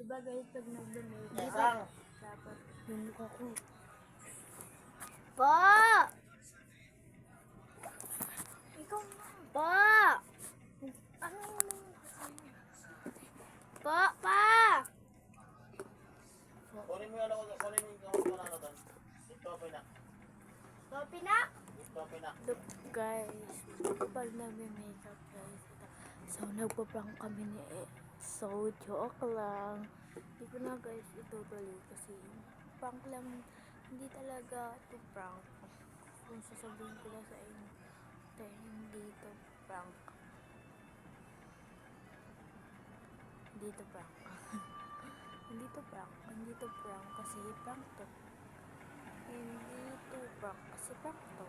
Diba guys, pag nag-donate, Isang. dapat yung mukha ko. Pa! Ikaw na. Pa! Ano yung Pa! Kunin mo yung ano, kunin mo yung gamot mo na ano doon. Ito, pinak. Copy na? Ito, pinak. look guys, pag nag-makeup guys, so nagpa-prank kami ni so joke lang. Hindi ko na guys itutuloy kasi prank lang, hindi talaga to prank. Kung sasabihin ko lang sa inyo, hindi to prank. Hindi to prank. Hindi to prank. Hindi to prank kasi prank to. Hindi to prank kasi prank to.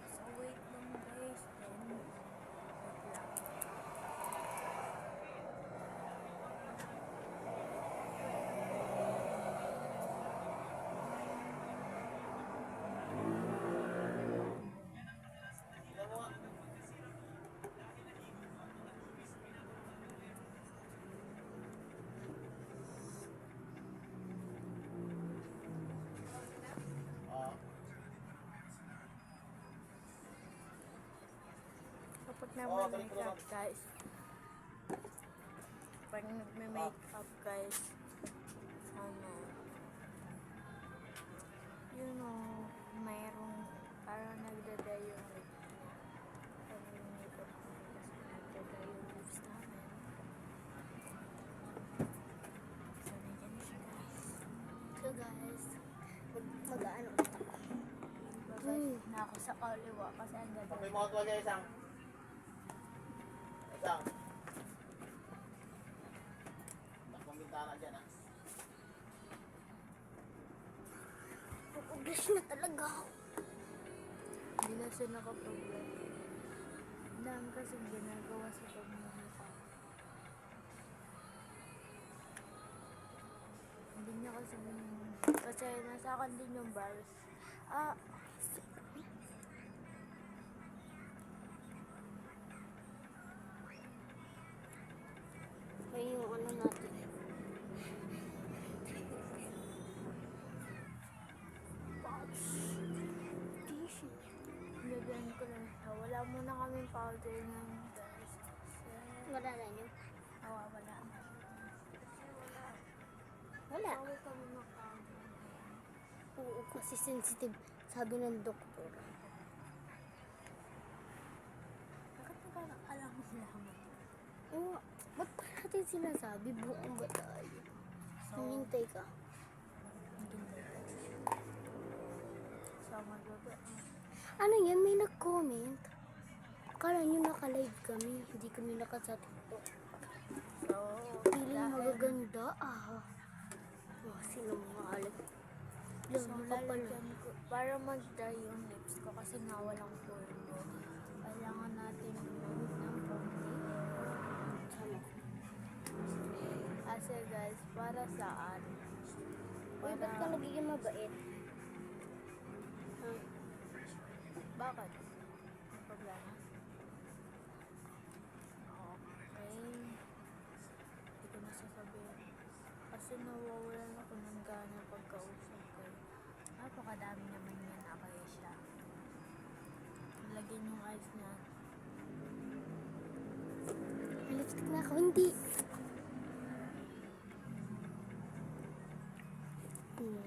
So wait lang guys. Then wait lang. Tignan mo nga. Ah, Kapag Oo, nag-makeup guys, pag nag-makeup guys, ano, you know, mayroong parang nagdaday yung lips niya. Pag makeup namin kasi nagdaday yung lips namin. So, nandiyan na siya guys. So guys, mag-ano ulit ako. Bagay na ako sa kaliwa kasi ang Kapag daday. mo tuwalya isang. Isang. Takbang bintana dyan ah. Pupuglas na talaga ako. Hindi na siya nakaproblem. Dami kasi ginagawa sa pagmumukha. Hindi niya kasi nasa akin din yung bars. Kaya yung ano natin. Tissue. Nilagyan ko lang siya. Wala muna kaming powder ng guys. Wala na yun. Nawawala na. Wala. Bawal kami mag-powder. Oo, kasi sensitive. Sabi ng doktor. Bakit nagkakalam mo laman? Oo, ba't pa natin sinasabi? Buong ba tayo? Humintay ka. So, magbabi. Ano yan? May nag-comment. Akala nyo naka-live kami. Hindi kami naka-sa TikTok. So, Feeling magaganda ah. Oh, sino mga alam? So, Lang ka pala. lalagyan ko, para mag-dry yung lips ko kasi nawalang pulbo. Kailangan natin gumamit ng konti. Sama. Kasi guys, para saan? Uy, ba't ka nagiging mabait? Ha? Bakit? May problema? Okay. Hindi ko na sasabihin. Kasi nawawalan ako ng gana pagkausap ko. Napakadami naman yan, akaya siya. Lagyan yung eyes niya. May lipstick na ako. Hindi. Hmm.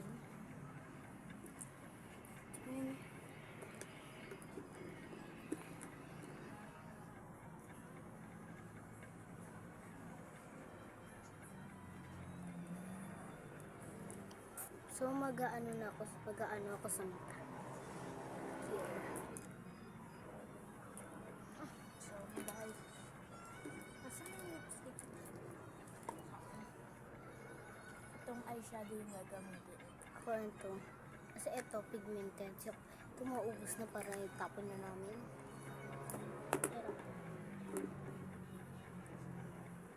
So mag-aano na ako, mag-aano ako sa mata. Here. So, dahil kasi may lipstick. Itong eyeshadow yung gagamitin. Ako ito. Kasi ito, pigmented. So, ito maubos na para itapon na namin. Pero,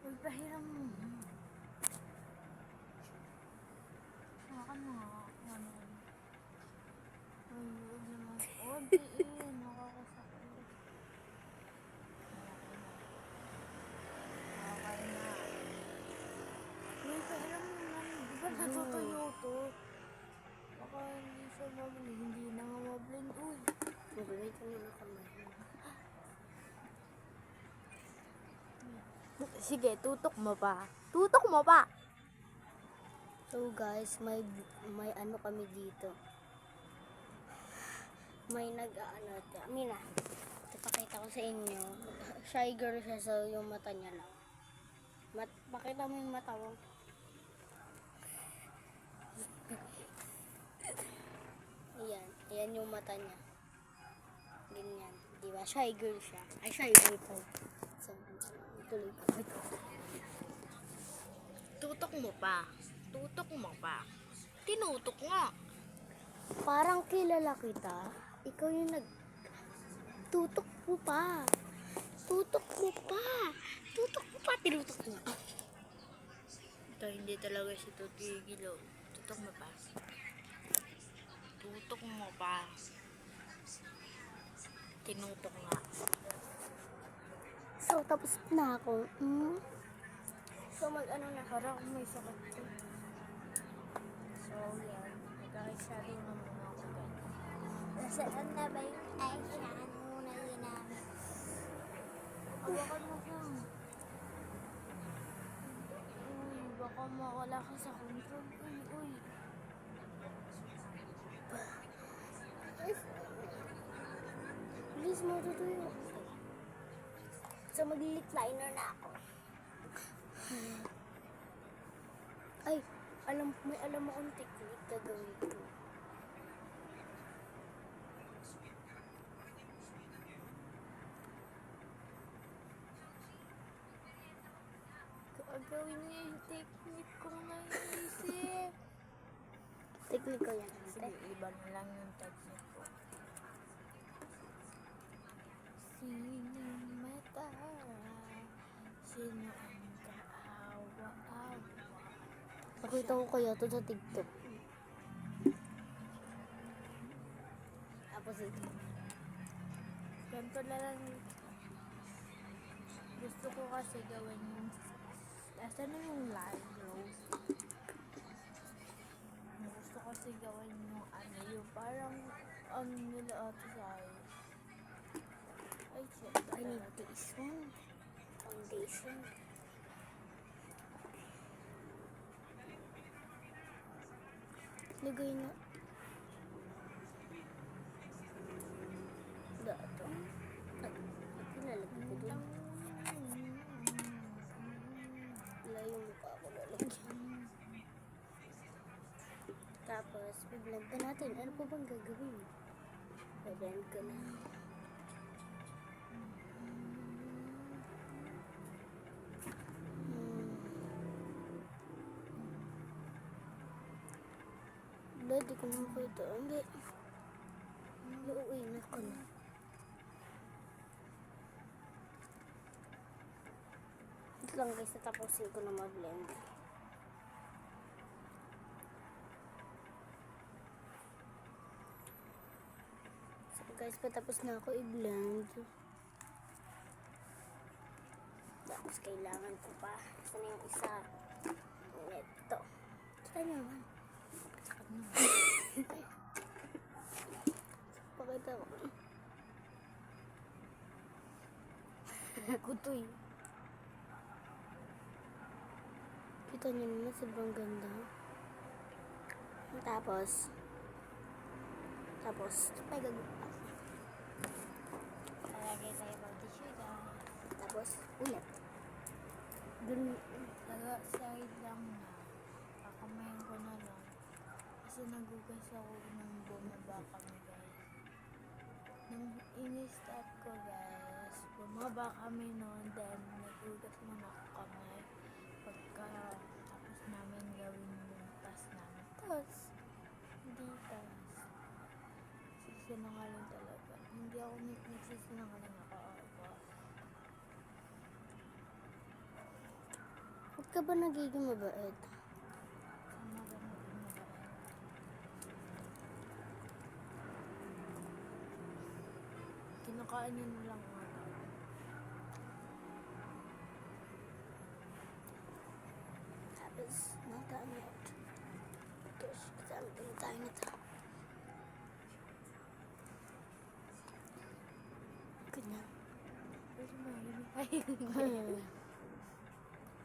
Uy, pahiram mo. Saka na. Ano? Ay, huwag naman. Oh, diin. Nakakasakit. Okay na. natutuyo to. Baka hindi siya hindi na nga mablend. Uy. Mag-wait ko muna kami. Sige, tutok mo pa. Tutok mo pa! So guys, may ano kami dito. May nag-ano, kami na. Ipakita ko sa inyo. Shy girl siya, so yung mata niya lang. Pakita mo yung mata mo. Ayan, ayan yung mata niya. Ganyan, di ba? Shy girl siya. Ay, shy boy po. So, tuloy ko. Tutok mo pa. Tutok mo pa. Tinutok nga. Parang kilala kita. Ikaw yung tutok mo pa. Tutok mo pa. Tutok mo pa. Tinutok mo. Ito, hindi talaga siya tutigil. Oh. Tutok mo pa. Tutok mo pa. Tinutok nga. So, tapos na ako. So, mag-ano na. Parang may sakit ko. So, yan. Nagkakasyadow na muna ako guys. Nasaan na ba yung eyeshadow na ginamit? Hawakan mo siya. Uy, baka mawala ka sa control. Uy. Please, matutuyo. So, mag-lip liner na ako. Ay, may alam akong technique gagawin ko. Gagawin niya yung technique kong naisip. Technique ko yan. Sige, iba na lang yung technique ko. Sining mata, sino ang kaawa-awa? Pakita ko kaya to sa TikTok. Tapos ito. Ganito na lang. Gusto ko kasi gawin yung asan na yung live rose? Gusto ko kasi gawin yung ano yung parang nila ate sa'yo. Ay, shit. I need this one. Foundation. Lagay na. Dato. Ay, pinalagay ko dun. Wala yung mukha ko lalagyan. Tapos, i-blend ka natin. Ano pa bang gagawin? I-blend ka na. Di ko makita. Hindi. Uuwi na ko na. Ito lang guys, natapusin ko na mag-blend. So guys, patapos na ako i-blend. Tapos kailangan ko pa. Saan yung isa? Ito. Saan naman? Pakita ko. Kutoy. Kita niyo naman, sobrang ganda. Tapos, may gagawin. Lalagay tayo ng tissue dyan. Tapos, ulit. Dun, Taga side lang na. Kakamayin ko na lang. Kasi nagugas ako nung bumaba kami guys. Nung in-start ko guys, bumaba kami noon. Then nagugas muna ako kamay. Pagka tapos namin gawin yung task namin. Task? Hindi task. Sinangaling talaga. Hindi ako nagsisinangaling ako. ba't ka ba nagiging mabait? Sama ba natin mabait? Kinakain niyo na lang ata. Tapos, nagamit. Gosh, kasama din tayo nito. Ganyan.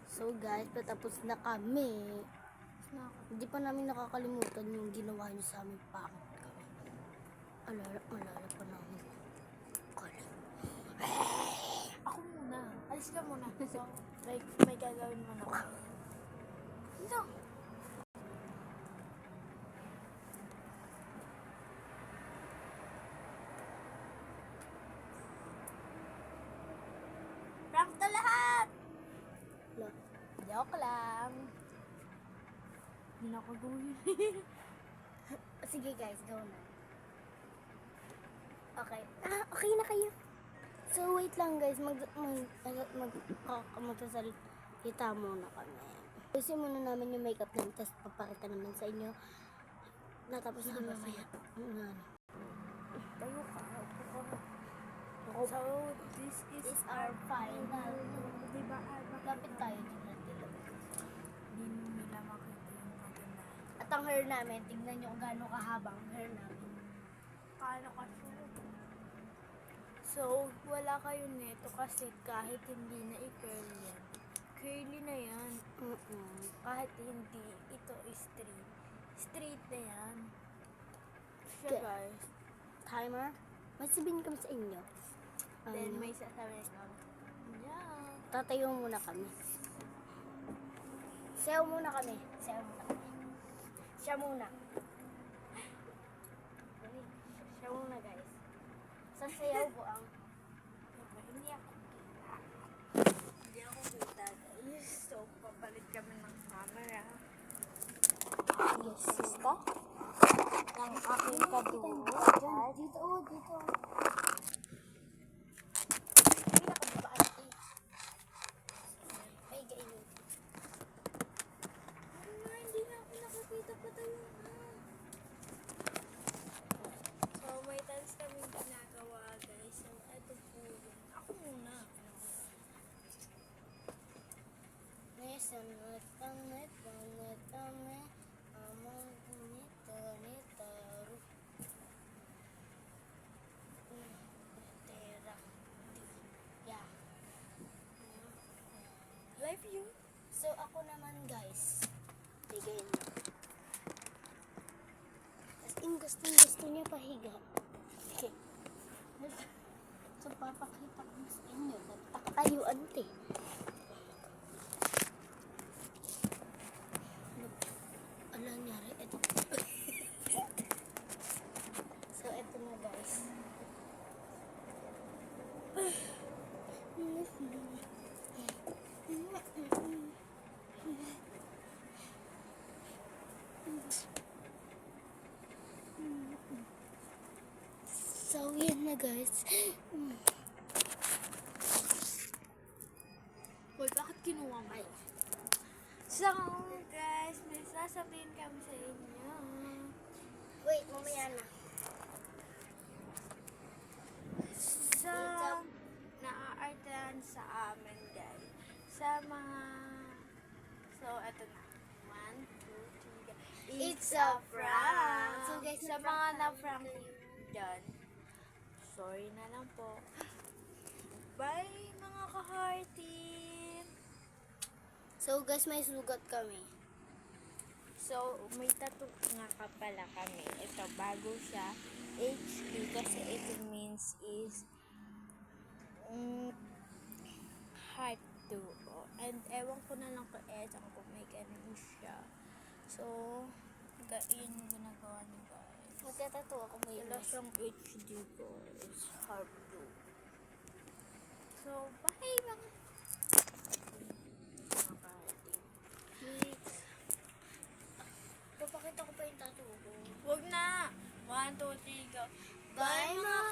So guys, patapos na kami. Hindi pa namin nakakalimutan yung ginawa niyo sa amin pangit kami. Alala pa namin. Ako muna. Alis ka muna. So, may gagawin mo na ako. No. Prank na lahat! Lo. Joke lang. Hindi na ako gawin. Sige guys, go na. Okay. Okay na kayo. So wait lang guys, magsasalita muna kami. Ayusin muna namin yung makeup namin, tapos papakita naman sa inyo. Natapos na kami mamaya. Tayo ka. Upo ka. So, this is our final. Diba? Lapit tayo din natin. Hindi nila makita yung maganda. At ang hair namin, tingnan nyo kung gaano kahabang hair namin. Kano kasi. So, wala kayo neto kasi kahit hindi na i-curl yan. Curly na yan. Kahit hindi, ito is straight. Straight na yan. Siya Okay. guys. Timer? May sabihin kami sa inyo. Then may sasabihin kami. Yeah. Tatayo muna kami. Sayaw muna kami. Sayaw muna kami. Siya muna. Siya muna guys. Sa sayaw po ang Hindi ako kita. Hindi ako kita guys. So, papalit kami ng camera. yes, siska. Ng aking kadugo. Dito, dito. Ay, gainin. Hindi na ako nakakita pa tayo na. So, may times kami ginagawa guys. So, eto po yun. Ako muna. Live you. So, ako naman guys. Bigay niyo. As in, gusto niya pahiga. Okay. So, papakita ko sa inyo. Takatayuan te. Ano nangyari? Ito. So, ito na guys. So, yan na guys. Hoy, bakit kinuha mo? So, guys, may sasabihin kami sa inyo. Wait, mamaya na. So, naa-artan sa amin, guys. Sa mga... So, eto na. 1, 2, 3, It's a prank! So, guys, sa mga na-prank dyan, sorry na lang po. Bye, mga ka-hearty! So guys, may sugat kami. So, may tattoo nga ka pala kami. Ito, bago siya. HP kasi ito means is heart to. And ewan ko na lang kung kung may ganun siya. So, yun yung ginagawa niyo guys. Magtatato ako may Wala siyang HD ko. It's heart to. So, bye mga Papakita ko pa yung tattoo ko. Huwag na! 1, 2, 3, go! Bye mga